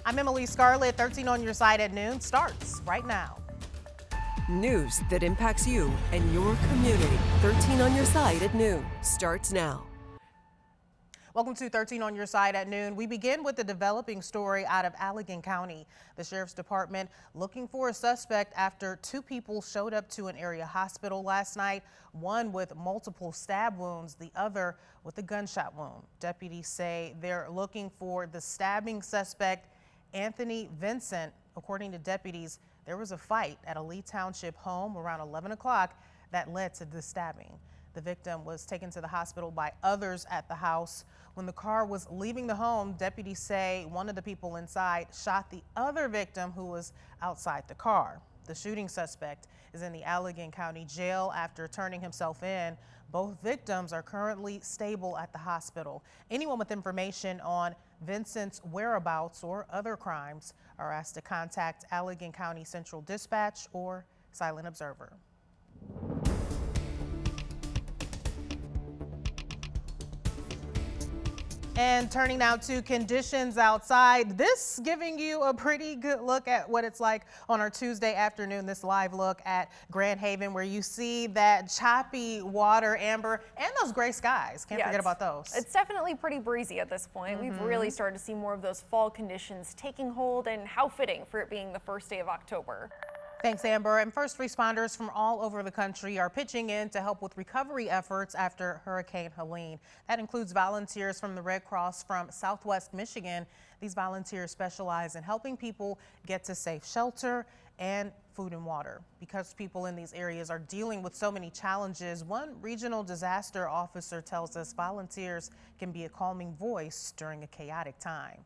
I'm Emily Scarlett. 13 on your side at noon starts right now. News that impacts you and your community. 13 on your side at noon starts now. Welcome to 13 on your side at noon. We begin with the developing story out of Allegan County. The Sheriff's Department looking for a suspect after two people showed up to an area hospital last night, one with multiple stab wounds, the other with a gunshot wound. Deputies say they're looking for the stabbing suspect, Anthony Vincent. According to deputies, there was a fight at a Lee Township home around 11 o'clock that led to the stabbing. The victim was taken to the hospital by others at the house. When the car was leaving the home, deputies say one of the people inside shot the other victim who was outside the car. The shooting suspect is in the Allegan County Jail after turning himself in. Both victims are currently stable at the hospital. Anyone with information on Vincent's whereabouts or other crimes are asked to contact Allegan County Central Dispatch or Silent Observer. And turning now to conditions outside, this giving you a pretty good look at what it's like on our Tuesday afternoon, this live look at Grand Haven, where you see that choppy water, Amber, and those gray skies. Can't forget about those. It's definitely pretty breezy at this point. We've really started to see more of those fall conditions taking hold, and how fitting for it being the first day of October. Thanks, Amber. And first responders from all over the country are pitching in to help with recovery efforts after Hurricane Helene. That includes volunteers from the Red Cross from Southwest Michigan. These volunteers specialize in helping people get to safe shelter and food and water. Because people in these areas are dealing with so many challenges, one regional disaster officer tells us volunteers can be a calming voice during a chaotic time.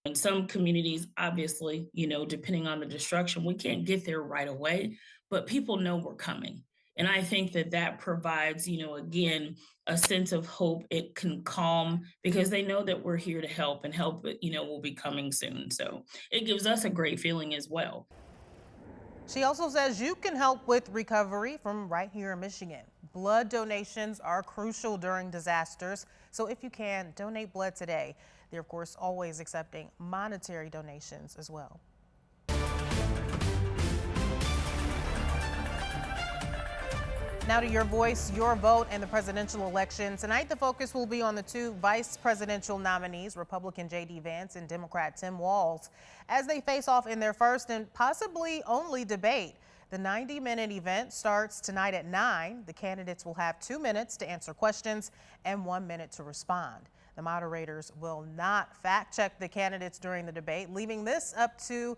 In some communities, obviously, depending on the destruction, we can't get there right away, but people know we're coming. And I think that provides, again, a sense of hope. It can calm because they know that we're here to help, and help, will be coming soon. So it gives us a great feeling as well. She also says you can help with recovery from right here in Michigan. Blood donations are crucial during disasters, so if you can, donate blood today. They're, of course, always accepting monetary donations as well. Now to your voice, your vote, and the presidential election. Tonight, the focus will be on the two vice presidential nominees, Republican J.D. Vance and Democrat Tim Walz, as they face off in their first and possibly only debate. The 90-minute event starts tonight at 9. The candidates will have 2 minutes to answer questions and 1 minute to respond. The moderators will not fact-check the candidates during the debate, leaving this up to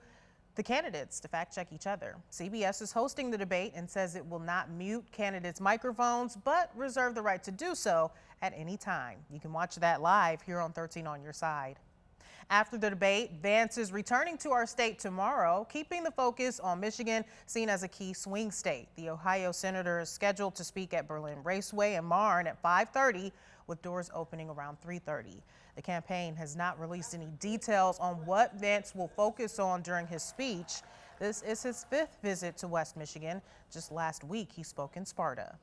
the candidates to fact-check each other. CBS is hosting the debate and says it will not mute candidates' microphones, but reserve the right to do so at any time. You can watch that live here on 13 on your side. After the debate, Vance is returning to our state tomorrow, keeping the focus on Michigan, seen as a key swing state. The Ohio senator is scheduled to speak at Berlin Raceway and Marne at 5:30, with doors opening around 3:30. The campaign has not released any details on what Vance will focus on during his speech. This is his 5th visit to West Michigan. Just last week, he spoke in Sparta.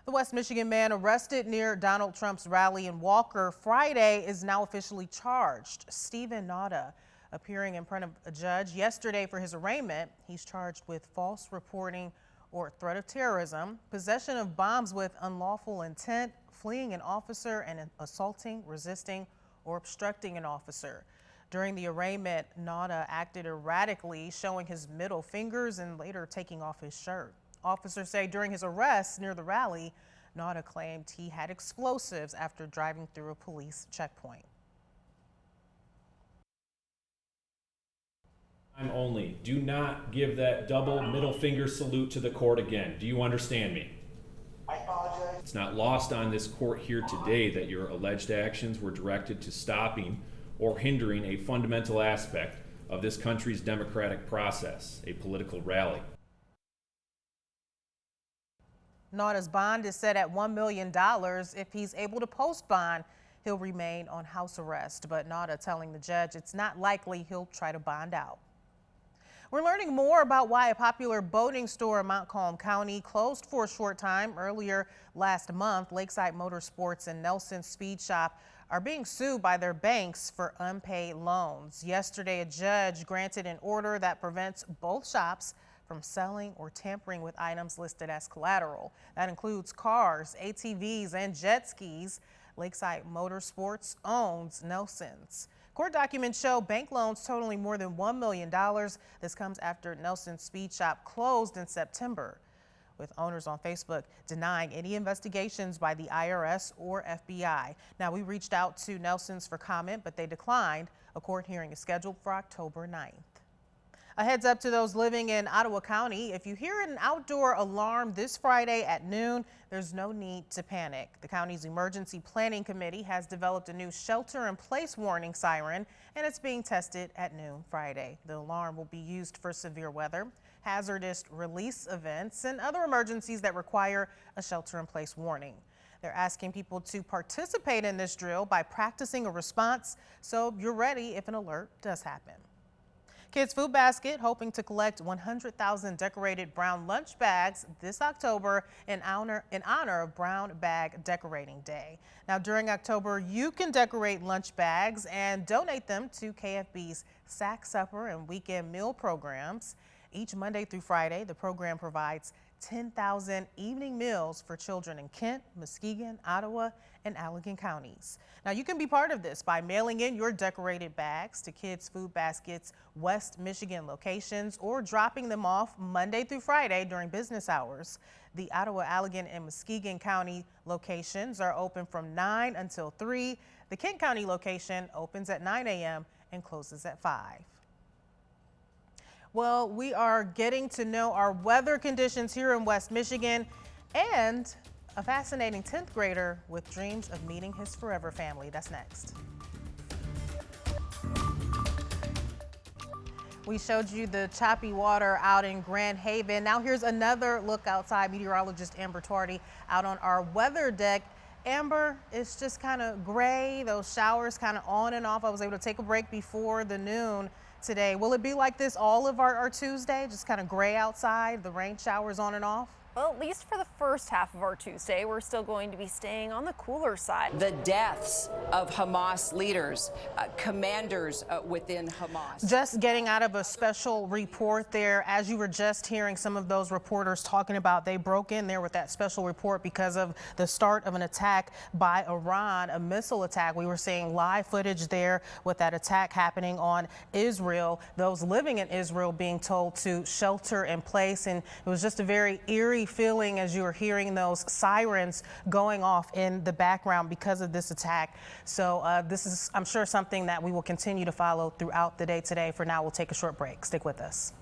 The West Michigan man arrested near Donald Trump's rally in Walker Friday is now officially charged. Stephen Nauta, appearing in front of a judge yesterday for his arraignment. He's charged with false reporting or threat of terrorism, possession of bombs with unlawful intent, fleeing an officer, and assaulting, resisting, or obstructing an officer. During the arraignment, Nauta acted erratically, showing his middle fingers and later taking off his shirt. Officers say during his arrest near the rally, Nauta claimed he had explosives after driving through a police checkpoint. I'm only. Do not give that double middle finger salute to the court again. Do you understand me? I apologize. It's not lost on this court here today that your alleged actions were directed to stopping or hindering a fundamental aspect of this country's democratic process, a political rally. Nauta's bond is set at $1 million. If he's able to post bond, he'll remain on house arrest. But Nauta telling the judge it's not likely he'll try to bond out. We're learning more about why a popular boating store in Montcalm County closed for a short time earlier last month. Lakeside Motorsports and Nelson Speed Shop are being sued by their banks for unpaid loans. Yesterday, a judge granted an order that prevents both shops from selling or tampering with items listed as collateral. That includes cars, ATVs, and jet skis. Lakeside Motorsports owns Nelson's. Court documents show bank loans totaling more than $1 million. This comes after Nelson Speed Shop closed in September, with owners on Facebook denying any investigations by the IRS or FBI. Now, we reached out to Nelson's for comment, but they declined. A court hearing is scheduled for October 9th. A heads up to those living in Ottawa County. If you hear an outdoor alarm this Friday at noon, there's no need to panic. The county's Emergency Planning Committee has developed a new shelter-in-place warning siren, and it's being tested at noon Friday. The alarm will be used for severe weather, hazardous release events, and other emergencies that require a shelter-in-place warning. They're asking people to participate in this drill by practicing a response so you're ready if an alert does happen. Kids Food Basket hoping to collect 100,000 decorated brown lunch bags this October in honor of Brown Bag Decorating Day. Now, during October, you can decorate lunch bags and donate them to KFB's Sack Supper and Weekend Meal programs. Each Monday through Friday, the program provides 10,000 evening meals for children in Kent, Muskegon, Ottawa, and Allegan counties. Now, you can be part of this by mailing in your decorated bags to Kids Food Basket's West Michigan locations or dropping them off Monday through Friday during business hours. The Ottawa, Allegan, and Muskegon County locations are open from 9 until 3. The Kent County location opens at 9 a.m. and closes at 5. Well, we are getting to know our weather conditions here in West Michigan and a fascinating 10th grader with dreams of meeting his forever family. That's next. We showed you the choppy water out in Grand Haven. Now here's another look outside. Meteorologist Amber Tardy out on our weather deck. Amber, it's just kind of gray, those showers kind of on and off. I was able to take a break before the noon today. Will it be like this all of our Tuesday, just kind of gray outside, the rain showers on and off? Well, at least for the first half of our Tuesday, we're still going to be staying on the cooler side. The deaths of Hamas leaders, commanders within Hamas. Just getting out of a special report there, as you were just hearing some of those reporters talking about, they broke in there with that special report because of the start of an attack by Iran, a missile attack. We were seeing live footage there with that attack happening on Israel, those living in Israel being told to shelter in place. And it was just a very eerie feeling as you were hearing those sirens going off in the background because of this attack. So this is, I'm sure, something that we will continue to follow throughout the day today. For now, we'll take a short break. Stick with us.